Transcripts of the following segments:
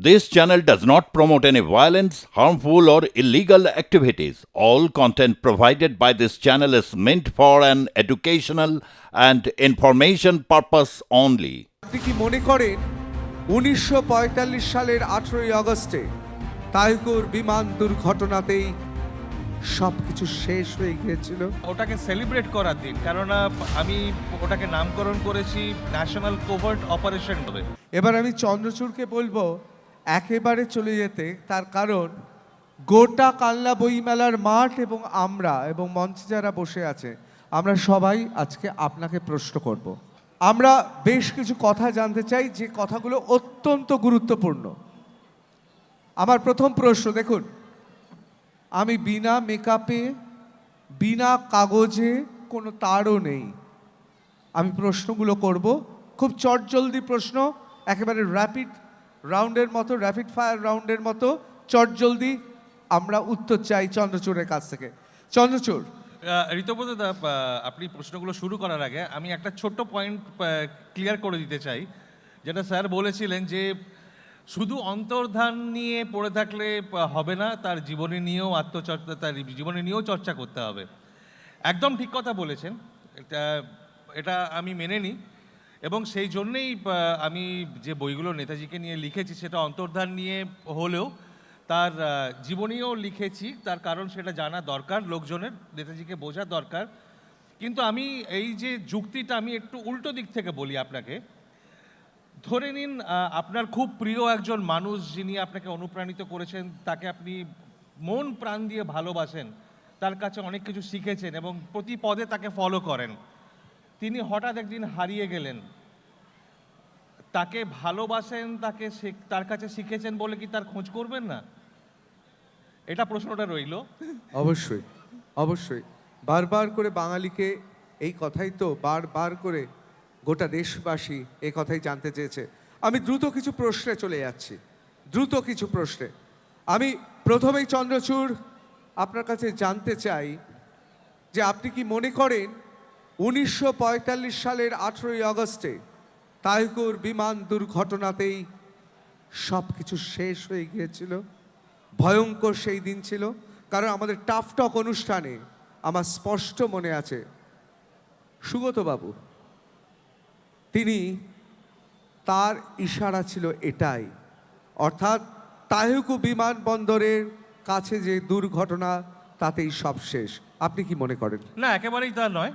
This channel does not promote any violence, harmful, or illegal activities. All content provided by this channel is meant for an educational and information purpose only. আপনি কি মনে করেন 1945 সালের 18ই আগস্টে তাইকুর বিমান দুর্ঘটনাতেই সবকিছু শেষ হয়ে গিয়েছিল? ওটাকে সেলিব্রেট করার দিন, কেননা আমি ওটাকে নামকরণ করেছি ন্যাশনাল কোভার্ট অপারেশন বলে। এবার আমি চন্দ্রচূড়কে বলবো একেবারে চলে যেতে, তার কারণ গোটা কালনা বইমেলার মাঠ এবং আমরা এবং মঞ্চে যারা বসে আছে আমরা সবাই আজকে আপনাকে প্রশ্ন করব। আমরা বেশ কিছু কথা জানতে চাই যে কথাগুলো অত্যন্ত গুরুত্বপূর্ণ। আমার প্রথম প্রশ্ন, দেখুন, আমি বিনা মেকআপে, বিনা কাগজে, কোনো তারও নেই, আমি প্রশ্নগুলো করব। খুব চটজলদি প্রশ্ন, একেবারে র্যাপিড রাউন্ডের মতো, র্যাপিড ফায়ার রাউন্ডের মতো চটজলদি আমরা উত্তর চাই চন্দ্রচূড়ের কাছ থেকে। চন্দ্রচূড়, ঋতব্রত দা, আপনি প্রশ্নগুলো শুরু করার আগে আমি একটা ছোট্ট পয়েন্ট ক্লিয়ার করে দিতে চাই, যেটা স্যার বলেছিলেন যে শুধু অন্তর্ধান নিয়ে পড়ে থাকলে হবে না, তার জীবনী নিয়েও আত্মচর্চা, তার জীবনী নিয়েও চর্চা করতে হবে। একদম ঠিক কথা বলেছেন, এটা আমি মেনে নিই, এবং সেই জন্যেই আমি যে বইগুলো নেতাজিকে নিয়ে লিখেছি সেটা অন্তর্ধান নিয়ে হলেও তার জীবনীও লিখেছি, তার কারণ সেটা জানা দরকার, লোকজনের নেতাজিকে বোঝা দরকার। কিন্তু আমি এই যে যুক্তিটা আমি একটু উল্টো দিক থেকে বলি আপনাকে। ধরে নিন আপনার খুব প্রিয় একজন মানুষ যিনি আপনাকে অনুপ্রাণিত করেছেন, তাকে আপনি মন প্রাণ দিয়ে ভালোবাসেন, তার কাছে অনেক কিছু শিখেছেন এবং প্রতি পদে তাকে ফলো করেন। তিনি হঠাৎ একদিন হারিয়ে গেলেন, তাকে ভালোবাসেন, তার কাছে শিখেছেন বলে কি তার খোঁজ করবেন না? এটা প্রশ্নটা রইল। অবশ্যই অবশ্যই বারবার করে বাঙালিকে এই কথাই তো বারবার করে গোটা দেশবাসী এই কথাই জানতে চেয়েছে। আমি দ্রুত কিছু প্রশ্নে চলে যাচ্ছি, দ্রুত কিছু প্রশ্নে। আমি প্রথমেই চন্দ্রচূড় আপনার কাছে জানতে চাই যে আপনি কি মনে করেন 1945 সালের 18ই আগস্টে তাইকুর বিমান দুর্ঘটনাতেই সব কিছু শেষ হয়ে গিয়েছিল? ভয়ঙ্কর সেই দিন ছিল, কারণ আমাদের টাফ টক অনুষ্ঠানে আমার স্পষ্ট মনে আছে সুগত বাবু, তিনি, তার ইশারা ছিল এটাই, অর্থাৎ তাইকু বিমানবন্দরের কাছে যে দুর্ঘটনা তাতেই সব শেষ। আপনি কি মনে করেন? না, একেবারেই তা নয়।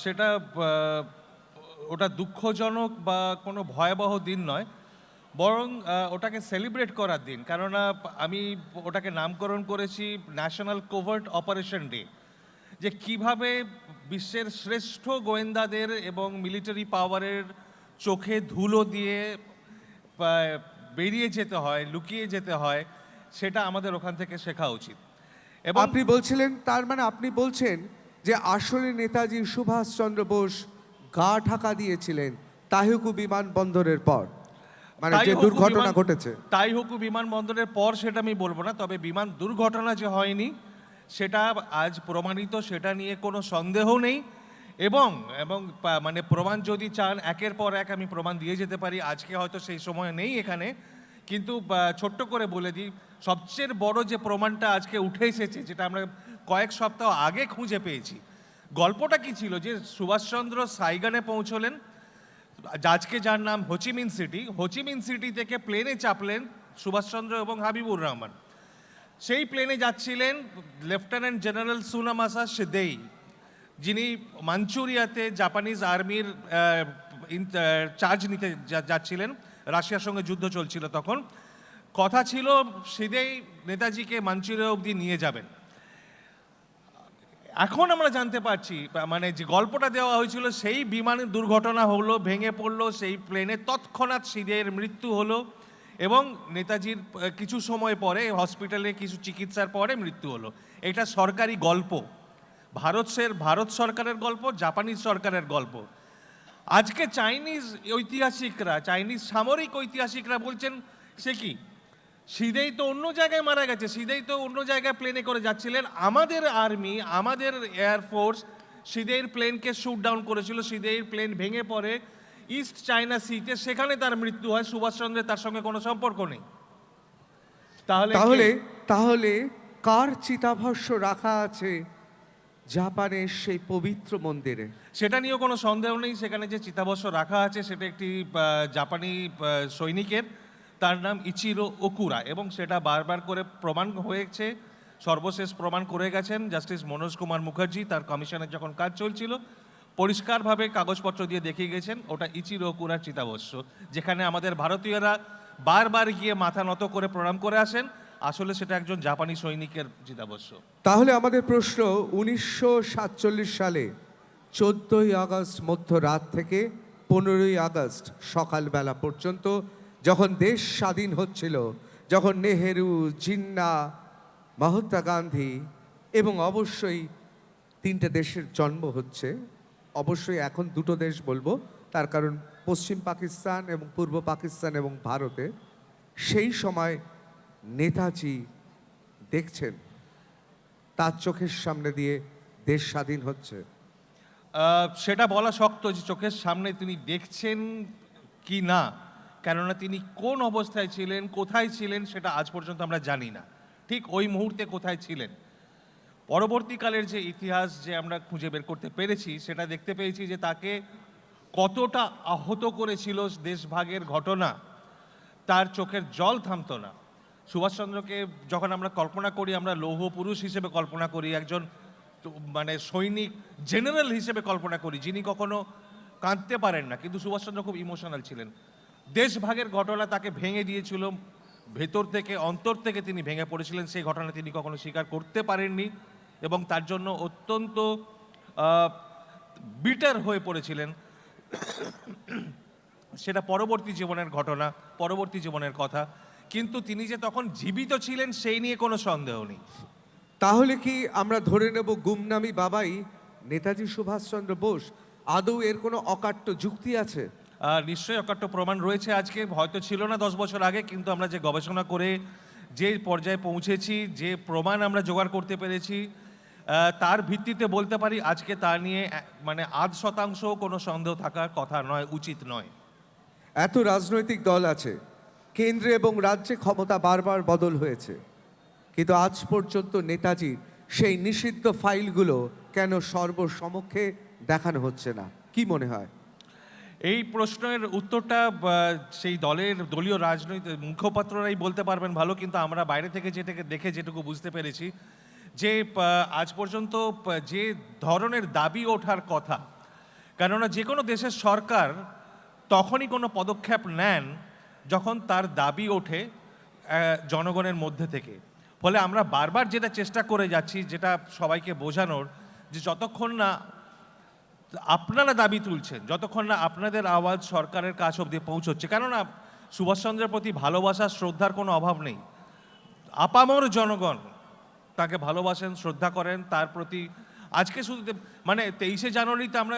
সেটা ওটা দুঃখজনক বা কোনো ভয়াবহ দিন নয়, বরং ওটাকে সেলিব্রেট করার দিন, কেননা আমি ওটাকে নামকরণ করেছি ন্যাশনাল কোভার্ট অপারেশন ডে। যে কিভাবে বিশ্বের শ্রেষ্ঠ গোয়েন্দাদের এবং মিলিটারি পাওয়ারের চোখে ধুলো দিয়ে বেরিয়ে যেতে হয়, লুকিয়ে যেতে হয়, সেটা আমাদের ওখান থেকে শেখা উচিত। এবং আপনি বলছিলেন, তার মানে আপনি বলছেন যে আসলে নেতাজি সুভাষচন্দ্র বোস গা ঢাকা দিয়েছিলেন তাইকু বিমানবন্দরের পর, মানে যে দুর্ঘটনা ঘটেছে। তাইহকু বিমানবন্দরের পর সেটা আমি বলবো না, তবে বিমান দুর্ঘটনা যে হয়নি সেটা আজ প্রমাণিত, সেটা নিয়ে কোনো সন্দেহ নেই। এবং এবং মানে প্রমাণ যদি চান একের পর এক আমি প্রমাণ দিয়ে যেতে পারি, আজকে হয়তো সেই সময় নেই এখানে, কিন্তু ছোট্ট করে বলে দিই, সবচেয়ে বড় যে প্রমাণটা আজকে উঠে এসেছে, যেটা আমরা কয়েক সপ্তাহ আগে খুঁজে পেয়েছি। গল্পটা কি ছিল, যে সুভাষচন্দ্র সাইগানে পৌঁছলেন, আজকে যার নাম হোচিমিন সিটি, হোচিমিন সিটি থেকে প্লেনে চাপলেন সুভাষচন্দ্র এবং হাবিবুর রহমান। সেই প্লেনে যাচ্ছিলেন লেফটেন্যান্ট জেনারেল সুনামাসা শিদেই, যিনি মাঞ্চুরিয়াতে জাপানিজ আর্মির চার্জ নিতে যাচ্ছিলেন। রাশিয়ার সঙ্গে যুদ্ধ চলছিল তখন। কথা ছিল শিদেই নেতাজিকে মাঞ্চুরিয়া অবধি নিয়ে যাবেন। এখন আমরা জানতে পারছি, মানে যে গল্পটা দেওয়া হয়েছিল, সেই বিমানের দুর্ঘটনা হলো, ভেঙে পড়লো সেই প্লেনে, তৎক্ষণাৎ শিদেইয়ের মৃত্যু হলো এবং নেতাজির কিছু সময় পরে হসপিটালে কিছু চিকিৎসার পরে মৃত্যু হলো। এটা সরকারি গল্প, ভারত সরকারের গল্প, জাপানিজ সরকারের গল্প। আজকে চাইনিজ ঐতিহাসিকরা, চাইনিজ সামরিক ঐতিহাসিকরা বলছেন সে কি, শিদেই তো অন্য জায়গায় মারা গেছে, শিদেই তো অন্য জায়গায় প্লেনে করে যাচ্ছিলেন। আমাদের আর্মি, আমাদের এয়ারফোর্স শিদেইয়ের প্লেনকে শুট ডাউন করেছিল, শিদেইয়ের প্লেন ভেঙে পড়ে ইস্ট চায়না সিতে, সেখানে তার মৃত্যু হয়। সুভাষচন্দ্রের তার সঙ্গে কোনো সম্পর্ক নেই। তাহলে তাহলে কে? তাহলে কার চিতাভস্য রাখা আছে জাপানের সেই পবিত্র মন্দিরে? সেটা নিয়েও কোনো সন্দেহ নেই। সেখানে যে চিতাভস্ম রাখা আছে সেটা একটি জাপানি সৈনিকের, তার নাম ইচিরো ওকুরা, এবং সেটা বারবার করে প্রমাণ হয়েছে। সর্বশেষ প্রমাণ করে গেছেন জাস্টিস মনোজ কুমার মুখার্জি, তার কমিশনের যখন কাজ চলছিল, পরিষ্কারভাবে কাগজপত্র দিয়ে দেখিয়ে গেছেন ওটা ইচিরো ওকুরার চিতাভস্ম, যেখানে আমাদের ভারতীয়রা বারবার গিয়ে মাথা নত করে প্রণাম করে আসেন। আসলে সেটা একজন জাপানি সৈনিকের চিতাভস্ম। তাহলে আমাদের প্রশ্ন, 1947 সালে 14ই আগস্ট মধ্যরাত থেকে 15ই আগস্ট সকালবেলা পর্যন্ত যখন দেশ স্বাধীন হচ্ছিল, যখন নেহেরু, জিন্না, মহাত্মা গান্ধী এবং অবশ্যই তিনটে দেশের জন্ম হচ্ছে, অবশ্যই এখন দুটো দেশ বলবো, তার কারণ পশ্চিম পাকিস্তান এবং পূর্ব পাকিস্তান এবং ভারতে, সেই সময় নেতাজি দেখছেন তার চোখের সামনে দিয়ে দেশ স্বাধীন হচ্ছে। সেটা বলা শক্ত যে চোখের সামনে তিনি দেখছেন কি না, কেননা তিনি কোন অবস্থায় ছিলেন, কোথায় ছিলেন, সেটা আজ পর্যন্ত আমরা জানি না ঠিক ওই মুহূর্তে কোথায় ছিলেন। পরবর্তীকালের যে ইতিহাস যে আমরা খুঁজে বের করতে পেরেছি, সেটা দেখতে পেয়েছি যে তাকে কতটা আহত করেছিল দেশভাগের ঘটনা, তার চোখের জল থামতো না। সুভাষচন্দ্রকে যখন আমরা কল্পনা করি, আমরা লৌহ পুরুষ হিসেবে কল্পনা করি, একজন মানে সৈনিক জেনারেল হিসেবে কল্পনা করি, যিনি কখনো কাঁদতে পারেন না, কিন্তু সুভাষচন্দ্র খুব ইমোশনাল ছিলেন। দেশভাগের ঘটনা তাকে ভেঙে দিয়েছিল, ভেতর থেকে অন্তর থেকে তিনি ভেঙে পড়েছিলেন। সেই ঘটনা তিনি কখনো স্বীকার করতে পারেননি এবং তার জন্য অত্যন্ত বিটার হয়ে পড়েছিলেন। সেটা পরবর্তী জীবনের ঘটনা, পরবর্তী জীবনের কথা, কিন্তু তিনি যে তখন জীবিত ছিলেন সেই নিয়ে কোনো সন্দেহ নেই। তাহলে কি আমরা ধরে নেব গুমনামি বাবাই নেতাজি সুভাষচন্দ্র বোস? আদৌ এর কোনো অকাট্য যুক্তি আছে? নিশ্চয়ই অকাট্য প্রমাণ রয়েছে। আজকে হয়তো ছিল না 10 বছর আগে, কিন্তু আমরা যে গবেষণা করে যে পর্যায়ে পৌঁছেছি, যে প্রমাণ আমরা জোগাড় করতে পেরেছি, তার ভিত্তিতে বলতে পারি আজকে তা নিয়ে মানে 0.5% কোনো সন্দেহ থাকার কথা নয়, উচিত নয়। এত রাজনৈতিক দল আছে, কেন্দ্রে এবং রাজ্যে ক্ষমতা বারবার বদল হয়েছে, কিন্তু আজ পর্যন্ত নেতাজির সেই নিষিদ্ধ ফাইলগুলো কেন সর্বসমক্ষে দেখানো হচ্ছে না? কি মনে হয়? এই প্রশ্নের উত্তরটা সেই দলীয় রাজনৈতিক মুখপাত্ররাই বলতে পারবেন ভালো, কিন্তু আমরা বাইরে থেকে যেটাকে দেখে যেটুকু বুঝতে পেরেছি যে আজ পর্যন্ত যে ধরনের দাবি ওঠার কথা, কেননা যে কোনো দেশের সরকার তখনই কোনো পদক্ষেপ নেন যখন তার দাবি ওঠে জনগণের মধ্যে থেকে। ফলে আমরা বারবার যেটা চেষ্টা করে যাচ্ছি, যেটা সবাইকে বোঝানোর, যে যতক্ষণ না আপনারা দাবি তুলছেন, যতক্ষণ না আপনাদের আওয়াজ সরকারের কাছ অবধি পৌঁছচ্ছে, কেননা সুভাষচন্দ্রের প্রতি ভালোবাসা শ্রদ্ধার কোনো অভাব নেই। আপামর জনগণ তাকে ভালোবাসেন, শ্রদ্ধা করেন, তার প্রতি আজকে শুধু মানে 23শে জানুয়ারিতে আমরা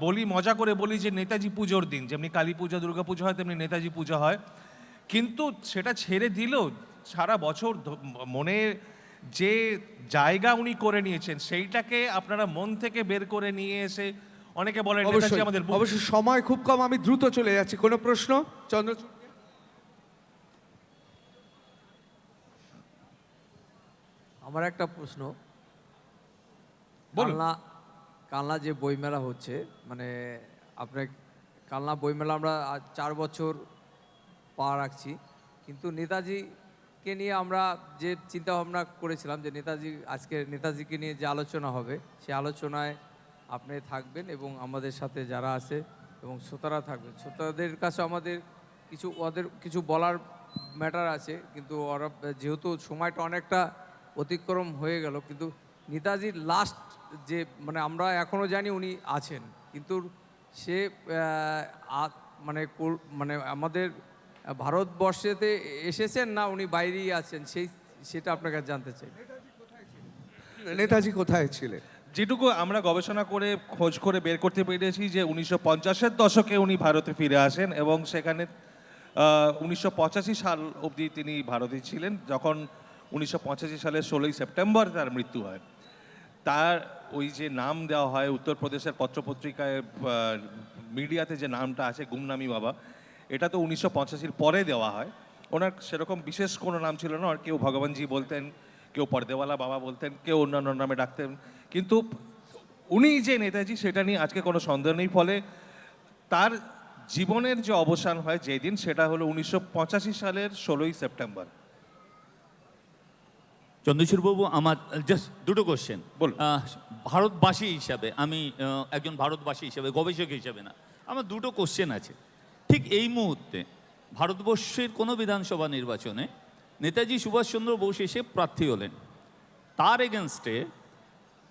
বলি, মজা করে বলি যে নেতাজি পুজোর দিন, যেমনি কালী পুজো, দুর্গা পুজো হয়, তেমনি নেতাজি পুজো হয়, কিন্তু সেটা ছেড়ে দিলেও সারা বছর মনে যে জায়গা উনি করে নিয়েছেন সেইটাকে আপনারা মন থেকে বের করে নিয়ে এসে, অনেকে বলেন নেতাজি অবশ্যই আমাদের অবশ্যই, সময় খুব কম, আমি দ্রুত চলে যাচ্ছি। কোনো প্রশ্ন? চন্দ্রচূড়, আমার একটা প্রশ্ন। বলুন। কালনা যে বইমেলা হচ্ছে, মানে আপনার কালনা বইমেলা আমরা আজ 4 বছর পা রাখছি, কিন্তু নেতাজিকে নিয়ে আমরা যে চিন্তা ভাবনা করেছিলাম যে নেতাজিকে নিয়ে যে আলোচনা হবে, সেই আলোচনায় আপনি থাকবেন এবং আমাদের সাথে যারা আছে এবং শ্রোতারা থাকবেন। শ্রোতাদের কাছে ওদের কিছু বলার ম্যাটার আছে, কিন্তু ওরা যেহেতু সময়টা অনেকটা অতিক্রম হয়ে গেল, কিন্তু নেতাজির লাস্ট যে মানে আমরা এখনও জানি উনি আছেন, কিন্তু সে মানে আমাদের ভারতবর্ষেতে এসেছেন না উনি বাইরেই আছেন, সেটা আপনার কাছে জানতে চাই। নেতাজি কোথায় ছিলেন? যেটুকু আমরা গবেষণা করে খোঁজ করে বের করতে পেরেছি যে 1950-এর দশকে উনি ভারতে ফিরে আসেন এবং সেখানে 1985 সাল অবধি তিনি ভারতে ছিলেন, যখন 1985 সালের 16ই সেপ্টেম্বর তার মৃত্যু হয়। তার ওই যে নাম দেওয়া হয় উত্তরপ্রদেশের পত্রপত্রিকায়, মিডিয়াতে যে নামটা আছে গুমনামি বাবা, এটা তো 1985 পরে দেওয়া হয়। ওনার সেরকম বিশেষ কোনো নাম ছিল না, আর কেউ ভগবানজি বলতেন, কেউ পর্দেওয়ালা বাবা বলতেন, কেউ অন্যান্য নামে ডাকতেন, কিন্তু উনি যে নেতাজি সেটা নিয়ে আজকে কোনো সন্দেহ নেই। ফলে তার জীবনের যে অবসান হয় যেদিন, সেটা হলো 1985 সালের 16ই সেপ্টেম্বর। চন্দ্রচূড়বাবু, আমার জাস্ট দুটো কোশ্চেন। বলুন। ভারতবাসী হিসাবে আমি একজন ভারতবাসী হিসাবে, গবেষক হিসাবে না, আমার দুটো কোশ্চেন আছে। ঠিক এই মুহূর্তে ভারতবর্ষের কোনো বিধানসভা নির্বাচনে নেতাজি সুভাষচন্দ্র বোস এসে প্রার্থী হলেন, তার এগেনস্টে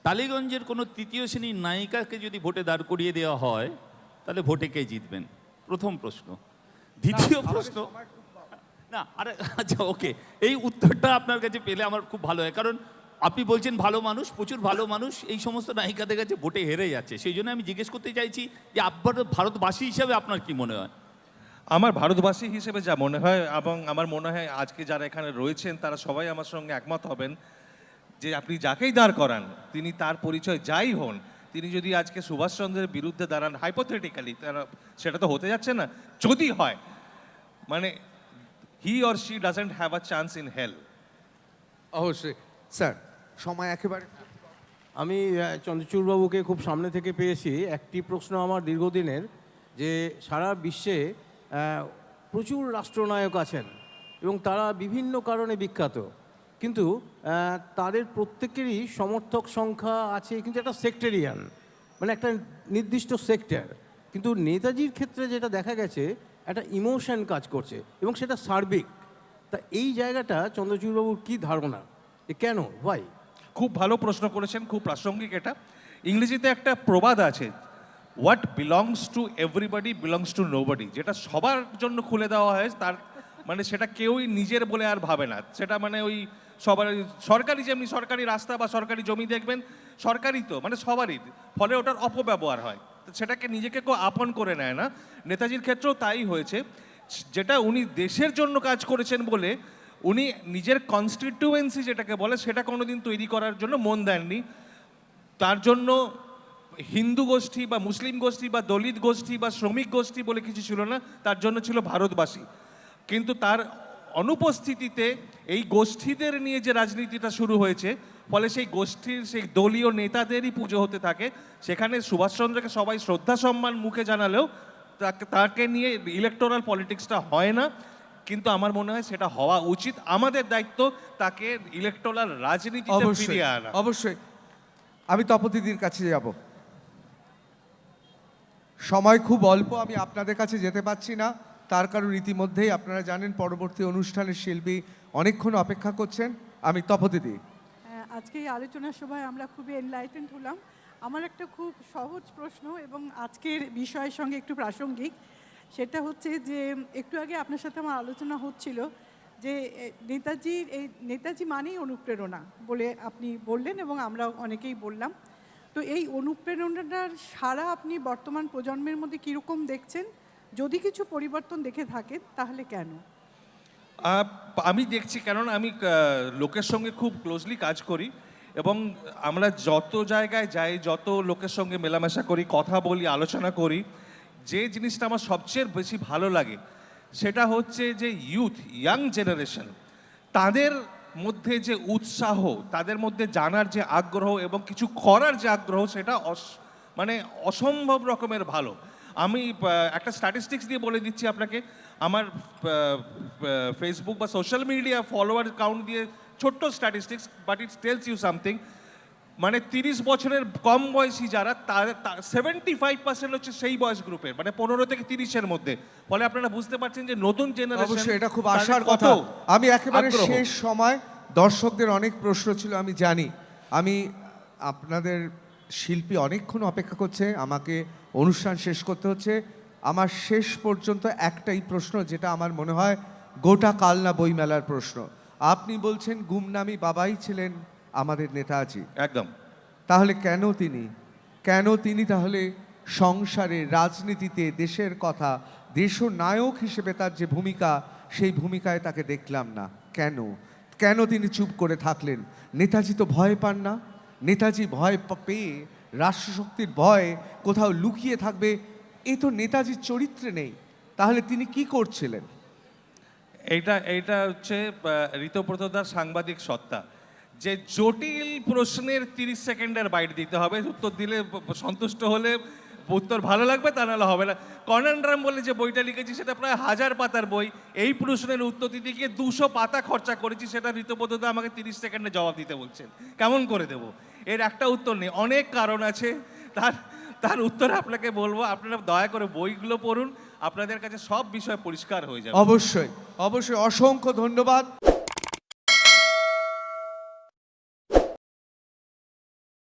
টালিগঞ্জের কোনো তৃতীয় শ্রেণীর নায়িকাকে যদি ভোটে দাঁড় করিয়ে দেওয়া হয়, তাহলে ভোটে কে জিতবেন? প্রথম প্রশ্ন। দ্বিতীয় প্রশ্ন, না আরে আচ্ছা ওকে, এই উত্তরটা আপনার কাছে পেলে আমার খুব ভালো হয়, কারণ আপনি বলছেন ভালো মানুষ, প্রচুর ভালো মানুষ এই সমস্ত নায়িকাদের কাছে ভোটে হেরে যাচ্ছে। সেই জন্য আমি জিজ্ঞেস করতে চাইছি যে আপনার ভারতবাসী হিসাবে আপনার কি মনে হয়? আমার ভারতবাসী হিসেবে যা মনে হয়, এবং আমার মনে হয় আজকে যারা এখানে রয়েছেন তারা সবাই আমার সঙ্গে একমত হবেন, যে আপনি যাকেই দাঁড় করান, তিনি তার পরিচয় যাই হন, তিনি যদি আজকে সুভাষচন্দ্রের বিরুদ্ধে দাঁড়ান, হাইপোথেটিক্যালি, সেটা তো হতে যাচ্ছে না, যদি হয়, মানে he or she doesn't have a chance in hell. অবশ্যই স্যার, সময় একেবারে আমি চন্দ্রচূড়বাবুকে খুব সামনে থেকে পেয়েছি। একটি প্রশ্ন আমার দীর্ঘদিনের, যে সারা বিশ্বে প্রচুর রাষ্ট্রনায়ক আছেন এবং তারা বিভিন্ন কারণে বিখ্যাত, কিন্তু তাদের প্রত্যেকেরই সমর্থক সংখ্যা আছে, কিন্তু একটা সেক্টেরিয়ান, মানে একটা নির্দিষ্ট সেক্টর। কিন্তু নেতাজির ক্ষেত্রে যেটা দেখা গেছে, একটা ইমোশন কাজ করছে এবং সেটা সার্বিক। তা এই জায়গাটা চন্দ্রচূড়বাবুর কী ধারণা, যে কেন, ভাই? খুব ভালো প্রশ্ন করেছেন, খুব প্রাসঙ্গিক এটা। ইংরেজিতে একটা প্রবাদ আছে, what belongs to everybody belongs to nobody, যেটা সবার জন্য খুলে দেওয়া হয়, তার মানে সেটা কেউই নিজের বলে আর ভাবে না। সেটা মানে ওই সবার, সরকারি যেমনি সরকারি রাস্তা বা সরকারি জমি দেখবেন, সরকারি তো মানে সবারই, ফলে ওটার অপব্যবহার হয়, তো সেটাকে নিজেকে কেউ আপন করে নেয় না। নেতাজির ক্ষেত্রেও তাই হয়েছে, যেটা উনি দেশের জন্য কাজ করেছেন বলে উনি নিজের কনস্টিটিউয়েন্সি যেটাকে বলে সেটা কোনোদিন তৈরি করার জন্য মন দেননি। তার জন্য হিন্দু গোষ্ঠী বা মুসলিম গোষ্ঠী বা দলিত গোষ্ঠী বা শ্রমিক গোষ্ঠী বলে কিছু ছিল না, তার জন্য ছিল ভারতবাসী। কিন্তু তার অনুপস্থিতিতে এই গোষ্ঠীদের নিয়ে যে রাজনীতিটা শুরু হয়েছে, ফলে সেই গোষ্ঠীর সেই দলীয় নেতাদেরই পুজো হতে থাকে। সেখানে সুভাষচন্দ্রকে সবাই শ্রদ্ধা সম্মান মুখে জানালেও তাকে নিয়ে ইলেকটোরাল পলিটিক্সটা হয় না, কিন্তু আমার মনে হয় সেটা হওয়া উচিত। আমাদের দায়িত্ব তাকে ইলেকটোরাল রাজনীতিতে অবশ্যই ফিরিয়ে আনা। অবশ্যই। আমি তপতিদির কাছে যাব, সময় খুব অল্প, আমি আপনাদের কাছে যেতে পারছি না, তার কারণ ইতিমধ্যেই আপনারা জানেন পরবর্তী অনুষ্ঠানের শিল্পী অনেকক্ষণ অপেক্ষা করছেন। আমি তপতিদি। আজকে এই আলোচনা সভায় আমরা খুবই এনলাইটেন্ড হলাম। আমার একটা খুব সহজ প্রশ্ন এবং আজকের বিষয়ের সঙ্গে একটু প্রাসঙ্গিক, সেটা হচ্ছে যে একটু আগে আপনার সাথে আমার আলোচনা হচ্ছিল যে নেতাজি মানেই অনুপ্রেরণা বলে আপনি বললেন এবং আমরা অনেকেই বললাম। তো এই অনুপ্রেরণাটার সারা আপনি বর্তমান প্রজন্মের মধ্যে কীরকম দেখছেন? যদি কিছু পরিবর্তন দেখে থাকেন তাহলে কেন? আমি দেখছি, কারণ আমি লোকের সঙ্গে খুব ক্লোজলি কাজ করি এবং আমরা যত জায়গায় যাই, যত লোকের সঙ্গে মেলামেশা করি, কথা বলি, আলোচনা করি, যে জিনিসটা আমার সবচেয়ে বেশি ভালো লাগে সেটা হচ্ছে যে ইয়ুথ, ইয়াং জেনারেশন, তাদের মধ্যে যে উৎসাহ, তাদের মধ্যে জানার যে আগ্রহ এবং কিছু করার যে আগ্রহ, সেটা মানে অসম্ভব রকমের ভালো। আমি একটা স্ট্যাটিস্টিক্স দিয়ে বলে দিচ্ছি আপনাকে, আমার ফেসবুক বা সোশ্যাল মিডিয়া ফলোয়ার কাউন্ট দিয়ে ছোট্ট statistics, but it tells you something. মানে 30 বছরের কম বয়সী যারা, তার 75% হচ্ছে সেই বয়স গ্রুপের, মানে 15 থেকে 30-এর মধ্যে। ফলে আপনারা বুঝতে পারছেন যে নতুন জেনারেশন, অবশ্যই এটা খুব আশার কথা। আমি একেবারে শেষ সময়, দর্শকদের অনেক প্রশ্ন ছিল আমি জানি, আমি আপনাদের শিল্পী অনেকক্ষণ অপেক্ষা করছে, আমাকে অনুষ্ঠান শেষ করতে হচ্ছে। আমার শেষ পর্যন্ত একটাই প্রশ্ন, যেটা আমার মনে হয় গোটা কালনা বইমেলার প্রশ্ন। আপনি বলছেন গুমনামি বাবাই ছিলেন আমাদের নেতাজি, একদম। তাহলে কেন তিনি তাহলে সংসারে, রাজনীতিতে, দেশের কথা, দেশনায়ক হিসেবে তার যে ভূমিকা, সেই ভূমিকায় তাকে দেখলাম না? কেন তিনি চুপ করে থাকলেন? নেতাজি তো ভয় পান না, নেতাজি ভয় পেয়ে রাষ্ট্রশক্তির ভয় কোথাও লুকিয়ে থাকবে, এ তো নেতাজির চরিত্রে নেই। তাহলে তিনি কি করছিলেন? এইটা হচ্ছে ঋতব্রতদার সাংবাদিক সত্তা, যে জটিল প্রশ্নের 30 সেকেন্ডের বাইট দিতে হবে, উত্তর দিলে সন্তুষ্ট হলে উত্তর ভালো লাগবে, তা নাহলে হবে না। কনন্ড্রাম বলে যে বইটা লিখেছি সেটা প্রায় 1000 পাতার বই, এই প্রশ্নের উত্তর দিতে গিয়ে 200 পাতা খরচা করেছি, সেটা ঋতব্রতদা আমাকে 30 সেকেন্ডে জবাব দিতে বলছেন, কেমন করে দেব? এর একটা উত্তর নেই, অনেক কারণ আছে। তার উত্তর আপনাকে বলবো, আপনারা দয়া করে বইগুলো পড়ুন, আপনাদের কাছে সব বিষয় পরিষ্কার হয়ে যাবে। অবশ্যই, অবশ্যই, অসংখ্য ধন্যবাদ।